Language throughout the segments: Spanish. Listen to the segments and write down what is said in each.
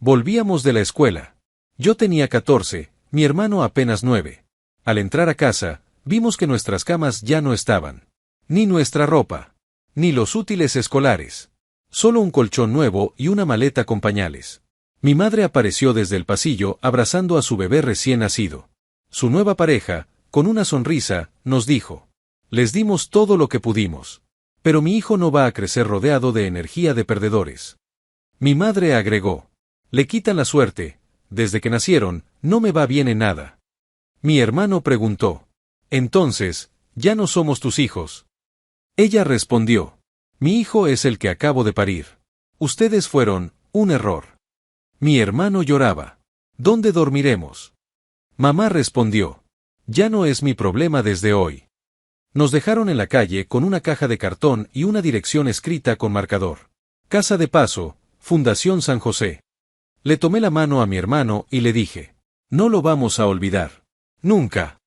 Volvíamos de la escuela. Yo tenía 14, mi hermano apenas 9. Al entrar a casa, vimos que nuestras camas ya no estaban. Ni nuestra ropa. Ni los útiles escolares. Solo un colchón nuevo y una maleta con pañales. Mi madre apareció desde el pasillo abrazando a su bebé recién nacido. Su nueva pareja, con una sonrisa, nos dijo: les dimos todo lo que pudimos. Pero mi hijo no va a crecer rodeado de energía de perdedores. Mi madre agregó: le quitan la suerte, desde que nacieron, no me va bien en nada. Mi hermano preguntó: entonces, ¿ya no somos tus hijos? Ella respondió: mi hijo es el que acabo de parir. Ustedes fueron un error. Mi hermano lloraba: ¿dónde dormiremos? Mamá respondió: ya no es mi problema desde hoy. Nos dejaron en la calle con una caja de cartón y una dirección escrita con marcador. Casa de Paso, Fundación San José. Le tomé la mano a mi hermano y le dije: no lo vamos a olvidar. Nunca.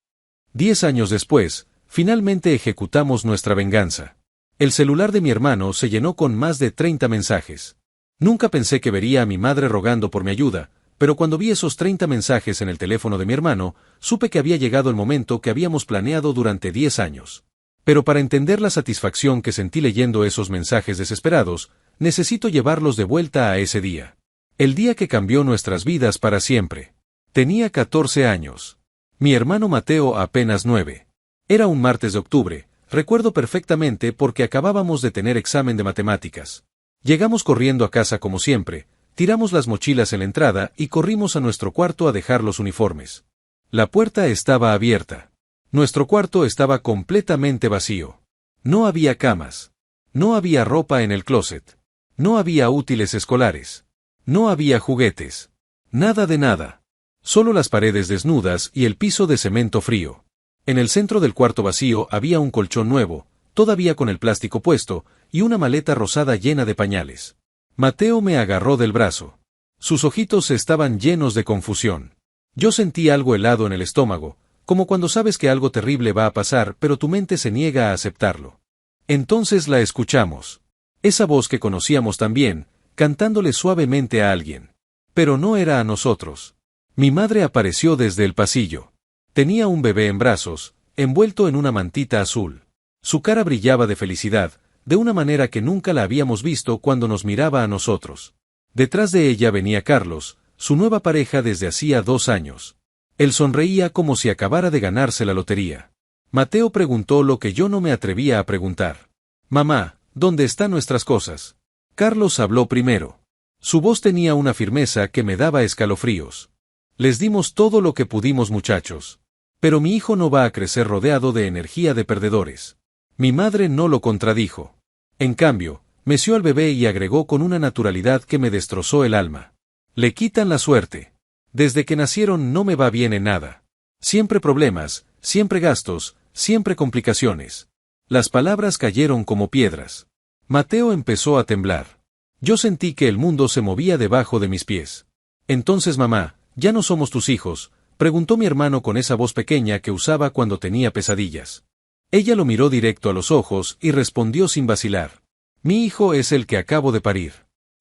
10 años después, finalmente ejecutamos nuestra venganza. El celular de mi hermano se llenó con más de 30 mensajes. Nunca pensé que vería a mi madre rogando por mi ayuda, pero cuando vi esos 30 mensajes en el teléfono de mi hermano, supe que había llegado el momento que habíamos planeado durante 10 años. Pero para entender la satisfacción que sentí leyendo esos mensajes desesperados, necesito llevarlos de vuelta a ese día. El día que cambió nuestras vidas para siempre. Tenía 14 años. Mi hermano Mateo apenas 9. Era un martes de octubre, recuerdo perfectamente porque acabábamos de tener examen de matemáticas. Llegamos corriendo a casa como siempre, tiramos las mochilas en la entrada y corrimos a nuestro cuarto a dejar los uniformes. La puerta estaba abierta. Nuestro cuarto estaba completamente vacío. No había camas. No había ropa en el closet. No había útiles escolares. No había juguetes. Nada de nada. Solo las paredes desnudas y el piso de cemento frío. En el centro del cuarto vacío había un colchón nuevo, todavía con el plástico puesto, y una maleta rosada llena de pañales. Mateo me agarró del brazo. Sus ojitos estaban llenos de confusión. Yo sentí algo helado en el estómago, como cuando sabes que algo terrible va a pasar pero tu mente se niega a aceptarlo. Entonces la escuchamos. Esa voz que conocíamos tan bien, cantándole suavemente a alguien. Pero no era a nosotros. Mi madre apareció desde el pasillo. Tenía un bebé en brazos, envuelto en una mantita azul. Su cara brillaba de felicidad, de una manera que nunca la habíamos visto cuando nos miraba a nosotros. Detrás de ella venía Carlos, su nueva pareja desde hacía 2 años. Él sonreía como si acabara de ganarse la lotería. Mateo preguntó lo que yo no me atrevía a preguntar. Mamá, ¿dónde están nuestras cosas? Carlos habló primero. Su voz tenía una firmeza que me daba escalofríos. Les dimos todo lo que pudimos, muchachos. Pero mi hijo no va a crecer rodeado de energía de perdedores. Mi madre no lo contradijo. En cambio, meció al bebé y agregó con una naturalidad que me destrozó el alma. Le quitan la suerte. Desde que nacieron no me va bien en nada. Siempre problemas, siempre gastos, siempre complicaciones. Las palabras cayeron como piedras. Mateo empezó a temblar. Yo sentí que el mundo se movía debajo de mis pies. Entonces, mamá, ¿ya no somos tus hijos?, preguntó mi hermano con esa voz pequeña que usaba cuando tenía pesadillas. Ella lo miró directo a los ojos y respondió sin vacilar. Mi hijo es el que acabo de parir.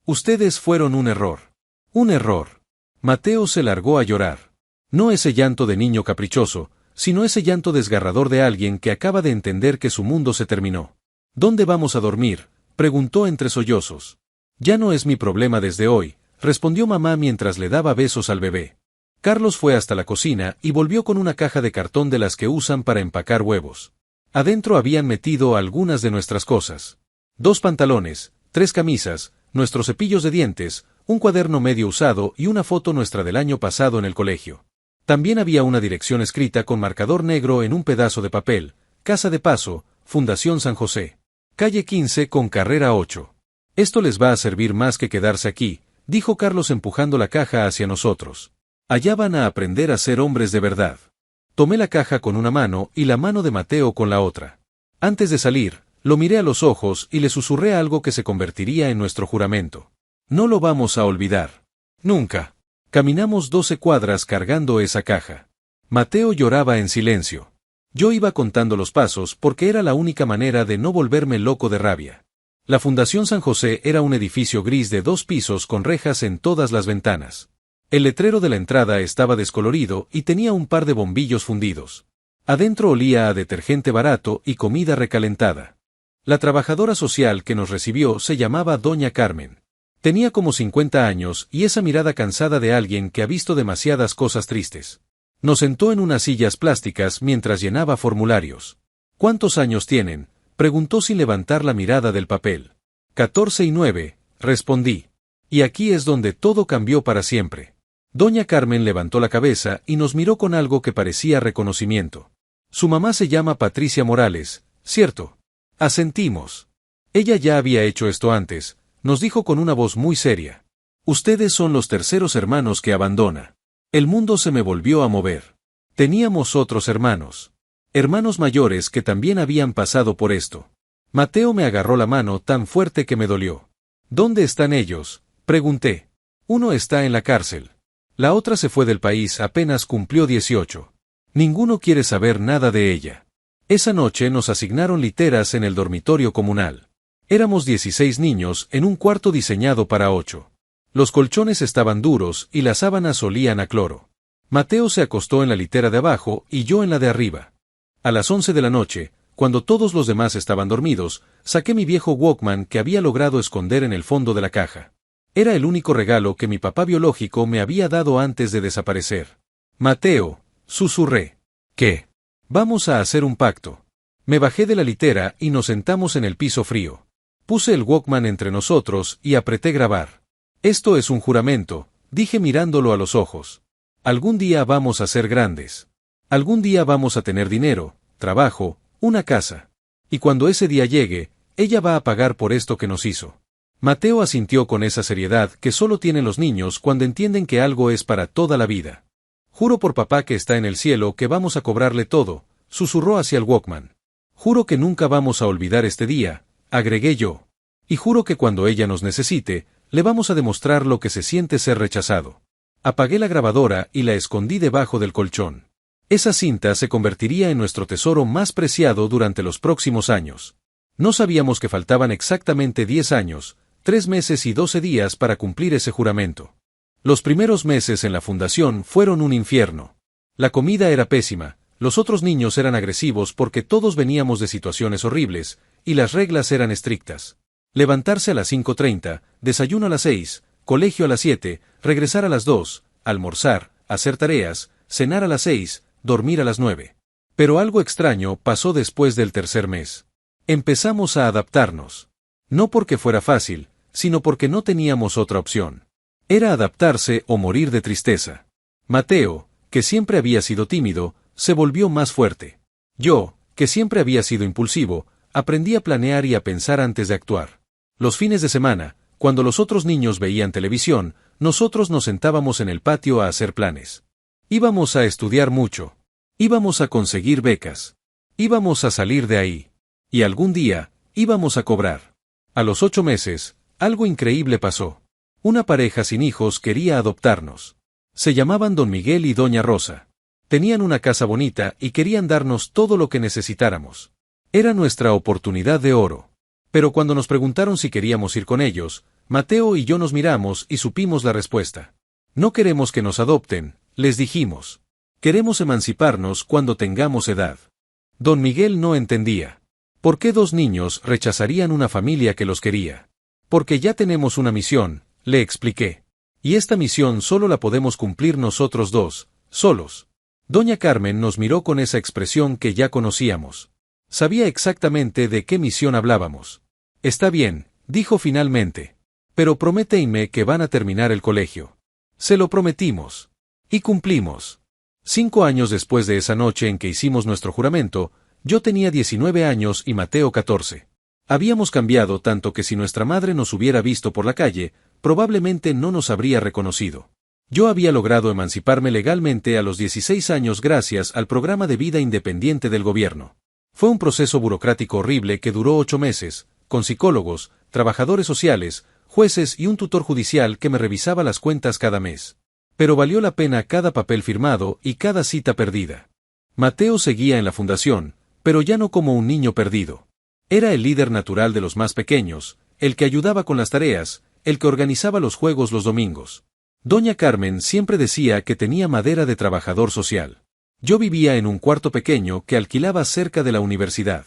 Ustedes fueron un error. Un error. Mateo se largó a llorar. No ese llanto de niño caprichoso, sino ese llanto desgarrador de alguien que acaba de entender que su mundo se terminó. ¿Dónde vamos a dormir?, preguntó entre sollozos. Ya no es mi problema desde hoy, respondió mamá mientras le daba besos al bebé. Carlos fue hasta la cocina y volvió con una caja de cartón de las que usan para empacar huevos. Adentro habían metido algunas de nuestras cosas. 2 pantalones, 3 camisas, nuestros cepillos de dientes, un cuaderno medio usado y una foto nuestra del año pasado en el colegio. También había una dirección escrita con marcador negro en un pedazo de papel: Casa de Paso, Fundación San José. Calle 15 con carrera 8. Esto les va a servir más que quedarse aquí, dijo Carlos empujando la caja hacia nosotros. Allá van a aprender a ser hombres de verdad. Tomé la caja con una mano y la mano de Mateo con la otra. Antes de salir, lo miré a los ojos y le susurré algo que se convertiría en nuestro juramento. No lo vamos a olvidar. Nunca. Caminamos 12 cuadras cargando esa caja. Mateo lloraba en silencio. Yo iba contando los pasos porque era la única manera de no volverme loco de rabia. La Fundación San José era un edificio gris de 2 pisos con rejas en todas las ventanas. El letrero de la entrada estaba descolorido y tenía un par de bombillos fundidos. Adentro olía a detergente barato y comida recalentada. La trabajadora social que nos recibió se llamaba Doña Carmen. Tenía como 50 años y esa mirada cansada de alguien que ha visto demasiadas cosas tristes. Nos sentó en unas sillas plásticas mientras llenaba formularios. ¿Cuántos años tienen?, preguntó sin levantar la mirada del papel. 14 y 9, respondí. Y aquí es donde todo cambió para siempre. Doña Carmen levantó la cabeza y nos miró con algo que parecía reconocimiento. Su mamá se llama Patricia Morales, ¿cierto? Asentimos. Ella ya había hecho esto antes, nos dijo con una voz muy seria. Ustedes son los terceros hermanos que abandona. El mundo se me volvió a mover. Teníamos otros hermanos. Hermanos mayores que también habían pasado por esto. Mateo me agarró la mano tan fuerte que me dolió. ¿Dónde están ellos?, pregunté. Uno está en la cárcel. La otra se fue del país apenas cumplió 18. Ninguno quiere saber nada de ella. Esa noche nos asignaron literas en el dormitorio comunal. Éramos 16 niños en un cuarto diseñado para 8. Los colchones estaban duros y las sábanas olían a cloro. Mateo se acostó en la litera de abajo y yo en la de arriba. A las 11 de la noche, cuando todos los demás estaban dormidos, saqué mi viejo Walkman que había logrado esconder en el fondo de la caja. Era el único regalo que mi papá biológico me había dado antes de desaparecer. Mateo, susurré. ¿Qué? Vamos a hacer un pacto. Me bajé de la litera y nos sentamos en el piso frío. Puse el Walkman entre nosotros y apreté grabar. Esto es un juramento, dije mirándolo a los ojos. Algún día vamos a ser grandes. Algún día vamos a tener dinero, trabajo, una casa. Y cuando ese día llegue, ella va a pagar por esto que nos hizo. Mateo asintió con esa seriedad que solo tienen los niños cuando entienden que algo es para toda la vida. Juro por papá que está en el cielo que vamos a cobrarle todo, susurró hacia el Walkman. Juro que nunca vamos a olvidar este día, agregué yo. Y juro que cuando ella nos necesite, le vamos a demostrar lo que se siente ser rechazado. Apagué la grabadora y la escondí debajo del colchón. Esa cinta se convertiría en nuestro tesoro más preciado durante los próximos años. No sabíamos que faltaban exactamente 10 años, 3 meses y 12 días para cumplir ese juramento. Los primeros meses en la fundación fueron un infierno. La comida era pésima, los otros niños eran agresivos porque todos veníamos de situaciones horribles, y las reglas eran estrictas. Levantarse a las 5:30, desayuno a las 6, colegio a las 7, regresar a las 2, almorzar, hacer tareas, cenar a las 6, dormir a las 9. Pero algo extraño pasó después del tercer mes. Empezamos a adaptarnos. No porque fuera fácil, sino porque no teníamos otra opción. Era adaptarse o morir de tristeza. Mateo, que siempre había sido tímido, se volvió más fuerte. Yo, que siempre había sido impulsivo, aprendí a planear y a pensar antes de actuar. Los fines de semana, cuando los otros niños veían televisión, nosotros nos sentábamos en el patio a hacer planes. Íbamos a estudiar mucho. Íbamos a conseguir becas. Íbamos a salir de ahí. Y algún día, íbamos a cobrar. A los 8 meses, algo increíble pasó. Una pareja sin hijos quería adoptarnos. Se llamaban Don Miguel y Doña Rosa. Tenían una casa bonita y querían darnos todo lo que necesitáramos. Era nuestra oportunidad de oro. Pero cuando nos preguntaron si queríamos ir con ellos, Mateo y yo nos miramos y supimos la respuesta. No queremos que nos adopten, les dijimos. Queremos emanciparnos cuando tengamos edad. Don Miguel no entendía. ¿Por qué 2 niños rechazarían una familia que los quería? Porque ya tenemos una misión, le expliqué. Y esta misión solo la podemos cumplir nosotros 2, solos. Doña Carmen nos miró con esa expresión que ya conocíamos. Sabía exactamente de qué misión hablábamos. Está bien, dijo finalmente. Pero prométeme que van a terminar el colegio. Se lo prometimos. Y cumplimos. 5 años después de esa noche en que hicimos nuestro juramento, yo tenía 19 años y Mateo 14. Habíamos cambiado tanto que si nuestra madre nos hubiera visto por la calle, probablemente no nos habría reconocido. Yo había logrado emanciparme legalmente a los 16 años gracias al programa de vida independiente del gobierno. Fue un proceso burocrático horrible que duró 8 meses, con psicólogos, trabajadores sociales, jueces y un tutor judicial que me revisaba las cuentas cada mes. Pero valió la pena cada papel firmado y cada cita perdida. Mateo seguía en la fundación, pero ya no como un niño perdido. Era el líder natural de los más pequeños, el que ayudaba con las tareas, el que organizaba los juegos los domingos. Doña Carmen siempre decía que tenía madera de trabajador social. Yo vivía en un cuarto pequeño que alquilaba cerca de la universidad.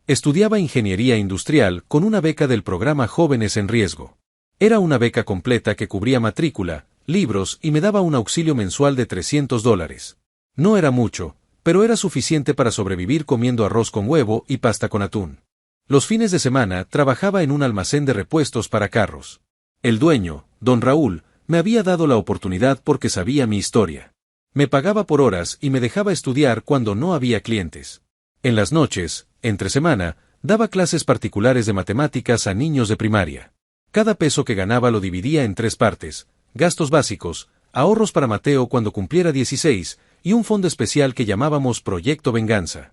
Estudiaba ingeniería industrial con una beca del programa Jóvenes en Riesgo. Era una beca completa que cubría matrícula, libros y me daba un auxilio mensual de $300. No era mucho, pero era suficiente para sobrevivir comiendo arroz con huevo y pasta con atún. Los fines de semana trabajaba en un almacén de repuestos para carros. El dueño, don Raúl, me había dado la oportunidad porque sabía mi historia. Me pagaba por horas y me dejaba estudiar cuando no había clientes. En las noches, entre semana, daba clases particulares de matemáticas a niños de primaria. Cada peso que ganaba lo dividía en 3 partes: gastos básicos, ahorros para Mateo cuando cumpliera 16, y un fondo especial que llamábamos Proyecto Venganza.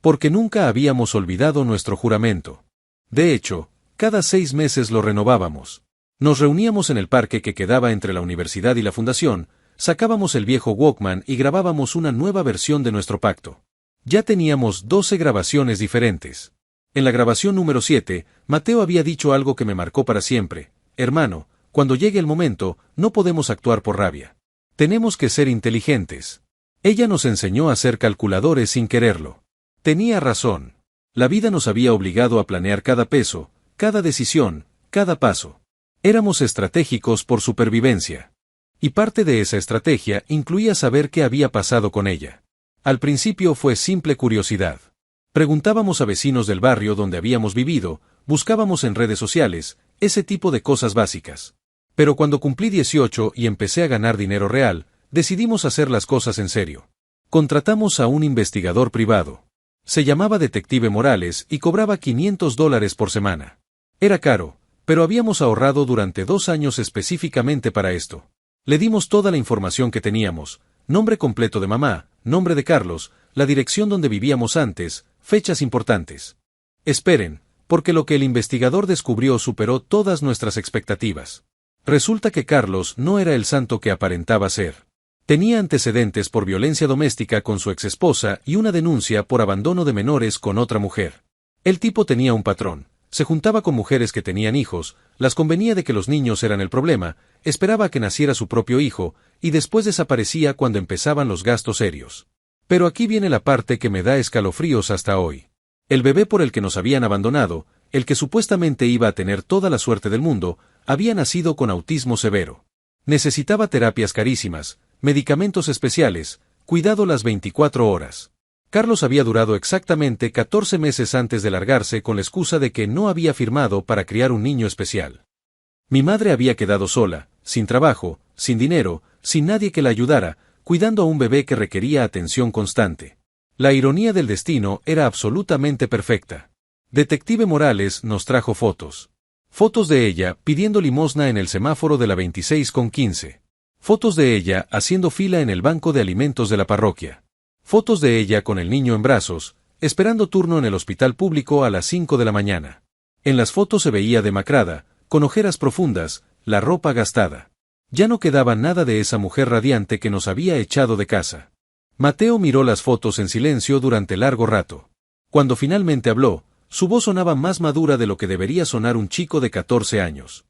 Porque nunca habíamos olvidado nuestro juramento. De hecho, cada 6 meses lo renovábamos. Nos reuníamos en el parque que quedaba entre la universidad y la fundación, sacábamos el viejo Walkman y grabábamos una nueva versión de nuestro pacto. Ya teníamos 12 grabaciones diferentes. En la grabación número 7, Mateo había dicho algo que me marcó para siempre: hermano, cuando llegue el momento, no podemos actuar por rabia. Tenemos que ser inteligentes. Ella nos enseñó a ser calculadores sin quererlo. Tenía razón. La vida nos había obligado a planear cada peso, cada decisión, cada paso. Éramos estratégicos por supervivencia. Y parte de esa estrategia incluía saber qué había pasado con ella. Al principio fue simple curiosidad. Preguntábamos a vecinos del barrio donde habíamos vivido, buscábamos en redes sociales, ese tipo de cosas básicas. Pero cuando cumplí 18 y empecé a ganar dinero real, decidimos hacer las cosas en serio. Contratamos a un investigador privado. Se llamaba Detective Morales y cobraba $500 por semana. Era caro, pero habíamos ahorrado durante 2 años específicamente para esto. Le dimos toda la información que teníamos: nombre completo de mamá, nombre de Carlos, la dirección donde vivíamos antes, fechas importantes. Esperen, porque lo que el investigador descubrió superó todas nuestras expectativas. Resulta que Carlos no era el santo que aparentaba ser. Tenía antecedentes por violencia doméstica con su exesposa y una denuncia por abandono de menores con otra mujer. El tipo tenía un patrón: se juntaba con mujeres que tenían hijos, las convenía de que los niños eran el problema, esperaba a que naciera su propio hijo, y después desaparecía cuando empezaban los gastos serios. Pero aquí viene la parte que me da escalofríos hasta hoy. El bebé por el que nos habían abandonado, el que supuestamente iba a tener toda la suerte del mundo, había nacido con autismo severo. Necesitaba terapias carísimas, medicamentos especiales, cuidado las 24 horas. Carlos había durado exactamente 14 meses antes de largarse con la excusa de que no había firmado para criar un niño especial. Mi madre había quedado sola, sin trabajo, sin dinero, sin nadie que la ayudara, cuidando a un bebé que requería atención constante. La ironía del destino era absolutamente perfecta. Detective Morales nos trajo fotos. Fotos de ella pidiendo limosna en el semáforo de la 26 con 15. Fotos de ella haciendo fila en el banco de alimentos de la parroquia. Fotos de ella con el niño en brazos, esperando turno en el hospital público a las 5 de la mañana. En las fotos se veía demacrada, con ojeras profundas, la ropa gastada. Ya no quedaba nada de esa mujer radiante que nos había echado de casa. Mateo miró las fotos en silencio durante largo rato. Cuando finalmente habló, su voz sonaba más madura de lo que debería sonar un chico de 14 años.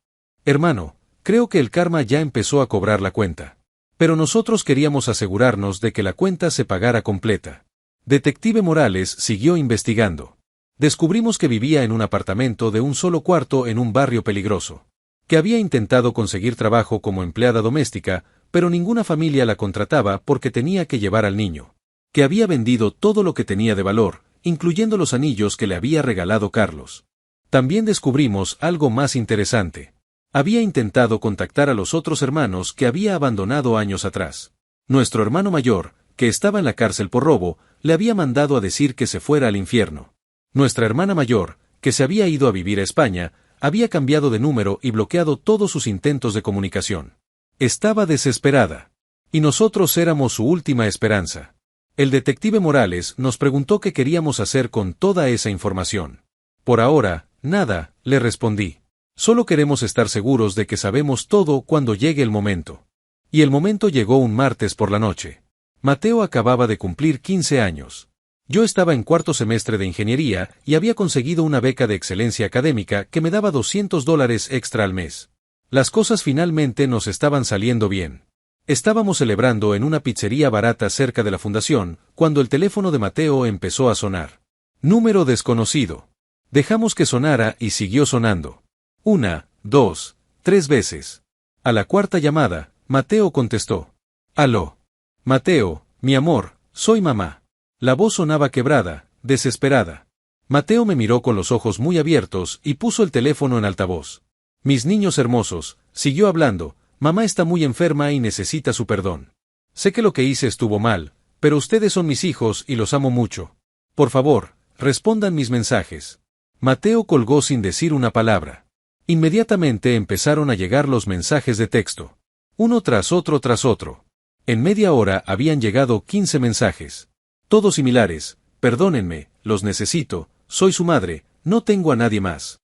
Hermano, creo que el karma ya empezó a cobrar la cuenta. Pero nosotros queríamos asegurarnos de que la cuenta se pagara completa. Detective Morales siguió investigando. Descubrimos que vivía en un apartamento de un solo cuarto en un barrio peligroso. Que había intentado conseguir trabajo como empleada doméstica, pero ninguna familia la contrataba porque tenía que llevar al niño. Que había vendido todo lo que tenía de valor, incluyendo los anillos que le había regalado Carlos. También descubrimos algo más interesante. Había intentado contactar a los otros hermanos que había abandonado años atrás. Nuestro hermano mayor, que estaba en la cárcel por robo, le había mandado a decir que se fuera al infierno. Nuestra hermana mayor, que se había ido a vivir a España, había cambiado de número y bloqueado todos sus intentos de comunicación. Estaba desesperada. Y nosotros éramos su última esperanza. El detective Morales nos preguntó qué queríamos hacer con toda esa información. Por ahora, nada, le respondí. Solo queremos estar seguros de que sabemos todo cuando llegue el momento. Y el momento llegó un martes por la noche. Mateo acababa de cumplir 15 años. Yo estaba en cuarto semestre de ingeniería y había conseguido una beca de excelencia académica que me daba $200 extra al mes. Las cosas finalmente nos estaban saliendo bien. Estábamos celebrando en una pizzería barata cerca de la fundación, cuando el teléfono de Mateo empezó a sonar. Número desconocido. Dejamos que sonara y siguió sonando. 1, 2, 3 veces. A la cuarta llamada, Mateo contestó. «Aló. Mateo, mi amor, soy mamá». La voz sonaba quebrada, desesperada. Mateo me miró con los ojos muy abiertos y puso el teléfono en altavoz. «Mis niños hermosos», siguió hablando, «mamá está muy enferma y necesita su perdón. Sé que lo que hice estuvo mal, pero ustedes son mis hijos y los amo mucho. Por favor, respondan mis mensajes». Mateo colgó sin decir una palabra. Inmediatamente empezaron a llegar los mensajes de texto. Uno tras otro tras otro. En media hora habían llegado 15 mensajes. Todos similares: «Perdónenme, los necesito, soy su madre, no tengo a nadie más».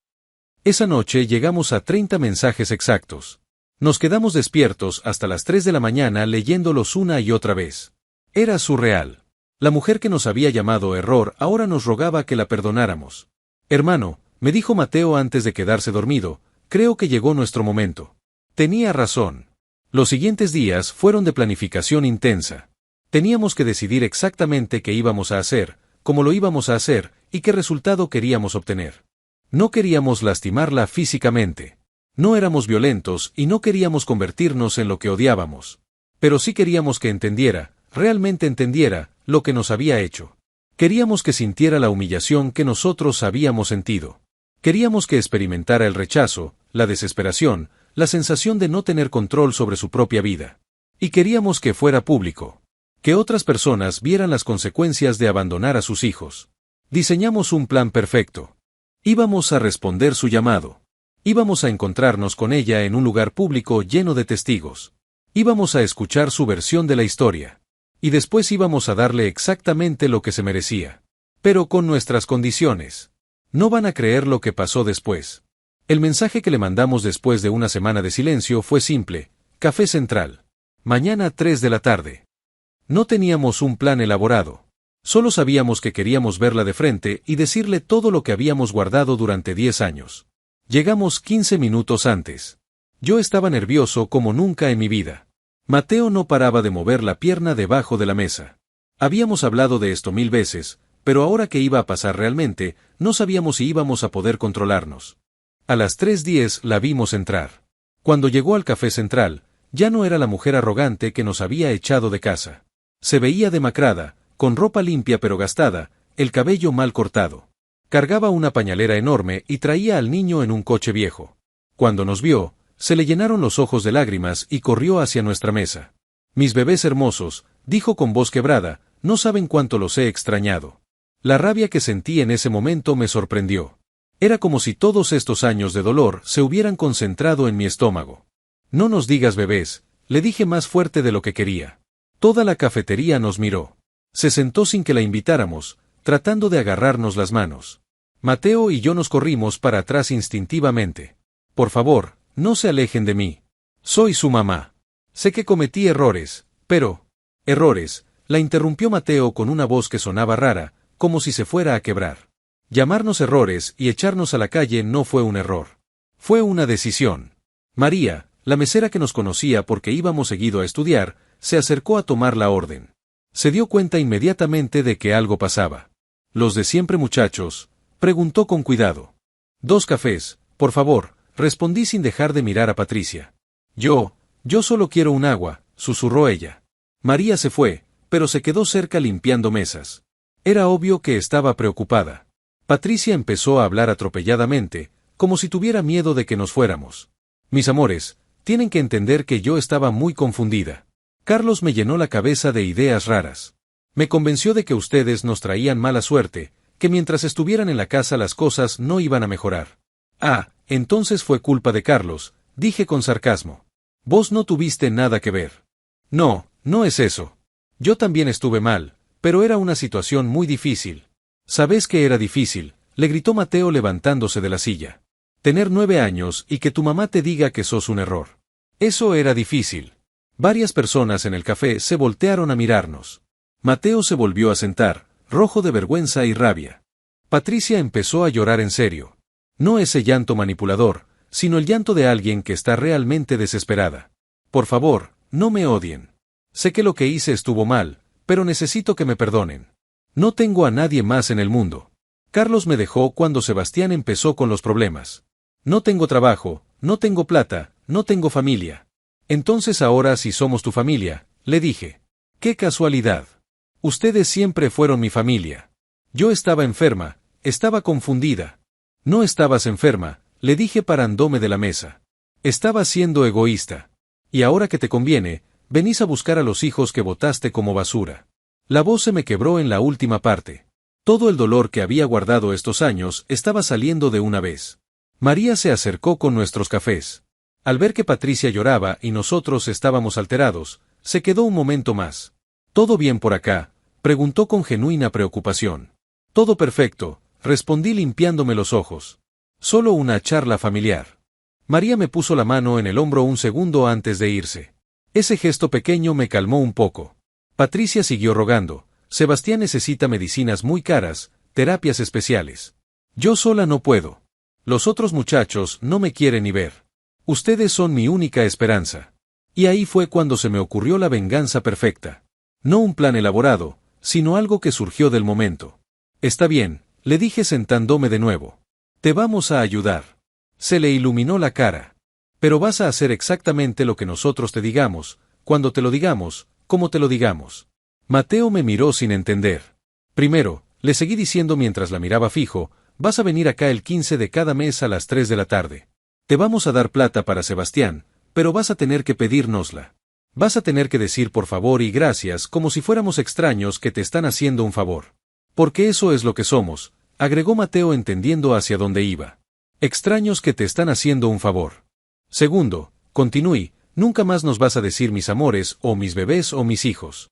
Esa noche llegamos a 30 mensajes exactos. Nos quedamos despiertos hasta las 3 de la mañana leyéndolos una y otra vez. Era surreal. La mujer que nos había llamado error ahora nos rogaba que la perdonáramos. «Hermano», me dijo Mateo antes de quedarse dormido, «creo que llegó nuestro momento». Tenía razón. Los siguientes días fueron de planificación intensa. Teníamos que decidir exactamente qué íbamos a hacer, cómo lo íbamos a hacer y qué resultado queríamos obtener. No queríamos lastimarla físicamente. No éramos violentos y no queríamos convertirnos en lo que odiábamos. Pero sí queríamos que entendiera, realmente entendiera, lo que nos había hecho. Queríamos que sintiera la humillación que nosotros habíamos sentido. Queríamos que experimentara el rechazo, la desesperación, la sensación de no tener control sobre su propia vida. Y queríamos que fuera público. Que otras personas vieran las consecuencias de abandonar a sus hijos. Diseñamos un plan perfecto. Íbamos a responder su llamado. Íbamos a encontrarnos con ella en un lugar público lleno de testigos. Íbamos a escuchar su versión de la historia. Y después íbamos a darle exactamente lo que se merecía. Pero con nuestras condiciones. No van a creer lo que pasó después. El mensaje que le mandamos después de una semana de silencio fue simple: «Café Central. Mañana 3 de la tarde». No teníamos un plan elaborado. Solo sabíamos que queríamos verla de frente y decirle todo lo que habíamos guardado durante 10 años. Llegamos 15 minutos antes. Yo estaba nervioso como nunca en mi vida. Mateo no paraba de mover la pierna debajo de la mesa. Habíamos hablado de esto 1000 veces, pero ahora que iba a pasar realmente, no sabíamos si íbamos a poder controlarnos. A las 3:10 la vimos entrar. Cuando llegó al Café Central, ya no era la mujer arrogante que nos había echado de casa. Se veía demacrada, con ropa limpia pero gastada, el cabello mal cortado. Cargaba una pañalera enorme y traía al niño en un coche viejo. Cuando nos vio, se le llenaron los ojos de lágrimas y corrió hacia nuestra mesa. «Mis bebés hermosos», dijo con voz quebrada, «no saben cuánto los he extrañado». La rabia que sentí en ese momento me sorprendió. Era como si todos estos años de dolor se hubieran concentrado en mi estómago. «No nos digas bebés», le dije más fuerte de lo que quería. Toda la cafetería nos miró. Se sentó sin que la invitáramos, tratando de agarrarnos las manos. Mateo y yo nos corrimos para atrás instintivamente. «Por favor, no se alejen de mí. Soy su mamá. Sé que cometí errores, pero...». «Errores», la interrumpió Mateo con una voz que sonaba rara, como si se fuera a quebrar. Llamarnos errores y echarnos a la calle no fue un error. Fue una decisión. María, la mesera que nos conocía porque íbamos seguido a estudiar, se acercó a tomar la orden. Se dio cuenta inmediatamente de que algo pasaba. «¿Los de siempre muchachos?», preguntó con cuidado. «2 cafés, por favor», respondí sin dejar de mirar a Patricia. Yo solo quiero un agua», susurró ella. María se fue, pero se quedó cerca limpiando mesas. Era obvio que estaba preocupada. Patricia empezó a hablar atropelladamente, como si tuviera miedo de que nos fuéramos. «Mis amores, tienen que entender que yo estaba muy confundida. Carlos me llenó la cabeza de ideas raras. Me convenció de que ustedes nos traían mala suerte, que mientras estuvieran en la casa las cosas no iban a mejorar». «Ah, entonces fue culpa de Carlos», dije con sarcasmo. «Vos no tuviste nada que ver». «No, no es eso. Yo también estuve mal, pero era una situación muy difícil». «¿Sabés que era difícil?», le gritó Mateo levantándose de la silla. «Tener 9 años y que tu mamá te diga que sos un error. Eso era difícil». Varias personas en el café se voltearon a mirarnos. Mateo se volvió a sentar, rojo de vergüenza y rabia. Patricia empezó a llorar en serio. No ese llanto manipulador, sino el llanto de alguien que está realmente desesperada. Por favor, no me odien. Sé que lo que hice estuvo mal, pero necesito que me perdonen. No tengo a nadie más en el mundo. Carlos me dejó cuando Sebastián empezó con los problemas. No tengo trabajo, no tengo plata, no tengo familia. Entonces ahora sí somos tu familia, le dije. ¡Qué casualidad! Ustedes siempre fueron mi familia. Yo estaba enferma, estaba confundida. No estabas enferma, le dije parándome de la mesa. Estabas siendo egoísta. Y ahora que te conviene, venís a buscar a los hijos que botaste como basura. La voz se me quebró en la última parte. Todo el dolor que había guardado estos años estaba saliendo de una vez. María se acercó con nuestros cafés. Al ver que Patricia lloraba y nosotros estábamos alterados, se quedó un momento más. ¿Todo bien por acá?, preguntó con genuina preocupación. Todo perfecto, respondí limpiándome los ojos. Solo una charla familiar. María me puso la mano en el hombro un segundo antes de irse. Ese gesto pequeño me calmó un poco. Patricia siguió rogando. Sebastián necesita medicinas muy caras, terapias especiales. Yo sola no puedo. Los otros muchachos no me quieren ni ver. Ustedes son mi única esperanza. Y ahí fue cuando se me ocurrió la venganza perfecta. No un plan elaborado, sino algo que surgió del momento. Está bien, le dije sentándome de nuevo. Te vamos a ayudar. Se le iluminó la cara. Pero vas a hacer exactamente lo que nosotros te digamos, cuando te lo digamos, como te lo digamos. Mateo me miró sin entender. Primero, le seguí diciendo mientras la miraba fijo, vas a venir acá el 15 de cada mes a las 3 de la tarde. Te vamos a dar plata para Sebastián, pero vas a tener que pedírnosla. Vas a tener que decir por favor y gracias como si fuéramos extraños que te están haciendo un favor. Porque eso es lo que somos, agregó Mateo entendiendo hacia dónde iba. Extraños que te están haciendo un favor. Segundo, continué, nunca más nos vas a decir mis amores o mis bebés o mis hijos.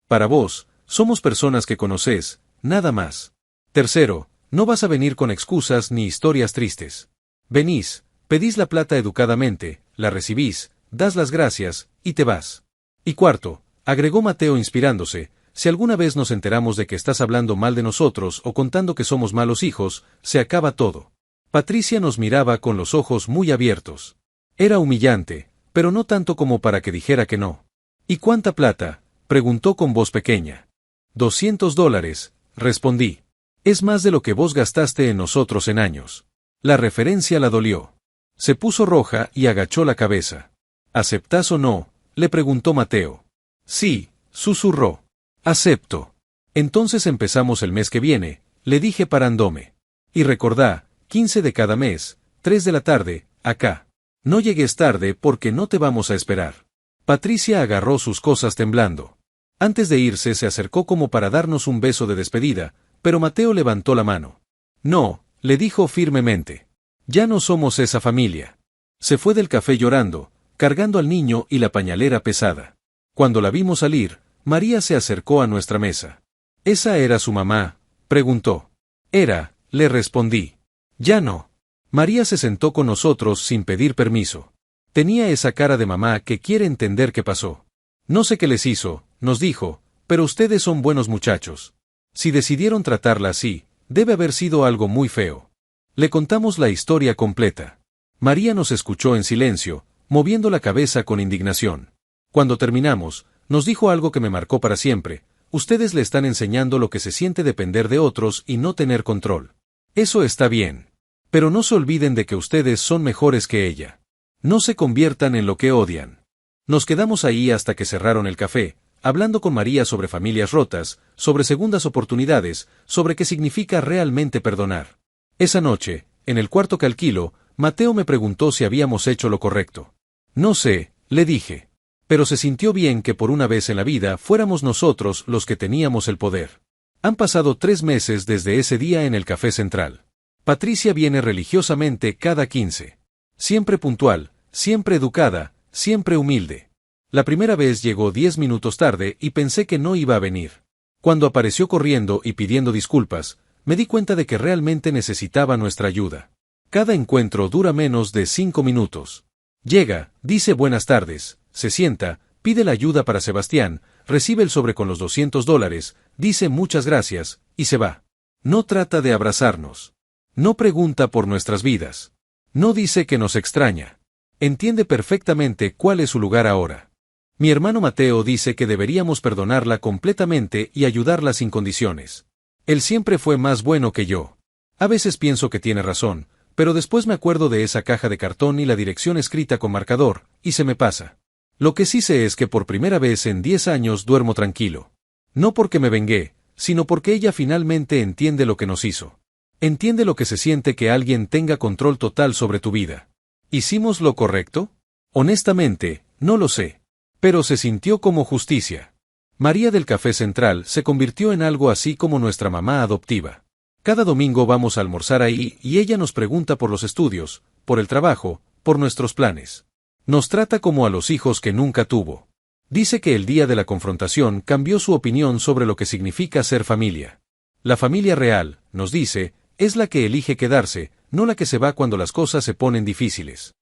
Para vos, somos personas que conoces, nada más. Tercero, no vas a venir con excusas ni historias tristes. Venís, pedís la plata educadamente, la recibís, das las gracias, y te vas. Y cuarto, agregó Mateo inspirándose, si alguna vez nos enteramos de que estás hablando mal de nosotros o contando que somos malos hijos, se acaba todo. Patricia nos miraba con los ojos muy abiertos. Era humillante, pero no tanto como para que dijera que no. ¿Y cuánta plata?, preguntó con voz pequeña. $200, respondí. Es más de lo que vos gastaste en nosotros en años. La referencia la dolió. Se puso roja y agachó la cabeza. ¿Aceptás o no?, le preguntó Mateo. Sí, susurró. Acepto. Entonces empezamos el mes que viene, le dije parándome. Y recordá, 15 de cada mes, 3 de la tarde, acá. No llegues tarde porque no te vamos a esperar. Patricia agarró sus cosas temblando. Antes de irse se acercó como para darnos un beso de despedida, pero Mateo levantó la mano. No, le dijo firmemente. Ya no somos esa familia. Se fue del café llorando, cargando al niño y la pañalera pesada. Cuando la vimos salir, María se acercó a nuestra mesa. ¿Esa era su mamá?, preguntó. Era, le respondí. Ya no. María se sentó con nosotros sin pedir permiso. Tenía esa cara de mamá que quiere entender qué pasó. No sé qué les hizo, nos dijo, pero ustedes son buenos muchachos. Si decidieron tratarla así, debe haber sido algo muy feo. Le contamos la historia completa. María nos escuchó en silencio, moviendo la cabeza con indignación. Cuando terminamos, nos dijo algo que me marcó para siempre. Ustedes le están enseñando lo que se siente depender de otros y no tener control. Eso está bien. Pero no se olviden de que ustedes son mejores que ella. No se conviertan en lo que odian. Nos quedamos ahí hasta que cerraron el café, hablando con María sobre familias rotas, sobre segundas oportunidades, sobre qué significa realmente perdonar. Esa noche, en el cuarto que alquilo, Mateo me preguntó si habíamos hecho lo correcto. No sé, le dije. Pero se sintió bien que por una vez en la vida fuéramos nosotros los que teníamos el poder. Han pasado 3 meses desde ese día en el Café Central. Patricia viene religiosamente cada 15. Siempre puntual, siempre educada, siempre humilde. La primera vez llegó 10 minutos tarde y pensé que no iba a venir. Cuando apareció corriendo y pidiendo disculpas, me di cuenta de que realmente necesitaba nuestra ayuda. Cada encuentro dura menos de 5 minutos. Llega, dice buenas tardes, se sienta, pide la ayuda para Sebastián, recibe el sobre con los $200, dice muchas gracias, y se va. No trata de abrazarnos. No pregunta por nuestras vidas. No dice que nos extraña. Entiende perfectamente cuál es su lugar ahora. Mi hermano Mateo dice que deberíamos perdonarla completamente y ayudarla sin condiciones. Él siempre fue más bueno que yo. A veces pienso que tiene razón, pero después me acuerdo de esa caja de cartón y la dirección escrita con marcador, y se me pasa. Lo que sí sé es que por primera vez en 10 años duermo tranquilo. No porque me vengué, sino porque ella finalmente entiende lo que nos hizo. Entiende lo que se siente que alguien tenga control total sobre tu vida. ¿Hicimos lo correcto? Honestamente, no lo sé. Pero se sintió como justicia. María del Café Central se convirtió en algo así como nuestra mamá adoptiva. Cada domingo vamos a almorzar ahí y ella nos pregunta por los estudios, por el trabajo, por nuestros planes. Nos trata como a los hijos que nunca tuvo. Dice que el día de la confrontación cambió su opinión sobre lo que significa ser familia. La familia real, nos dice, es la que elige quedarse, no la que se va cuando las cosas se ponen difíciles.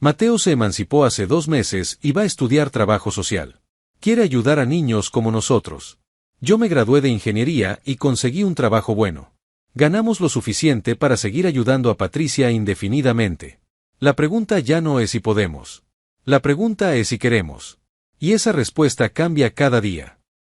Mateo se emancipó hace 2 meses y va a estudiar trabajo social. Quiere ayudar a niños como nosotros. Yo me gradué de ingeniería y conseguí un trabajo bueno. Ganamos lo suficiente para seguir ayudando a Patricia indefinidamente. La pregunta ya no es si podemos. La pregunta es si queremos. Y esa respuesta cambia cada día.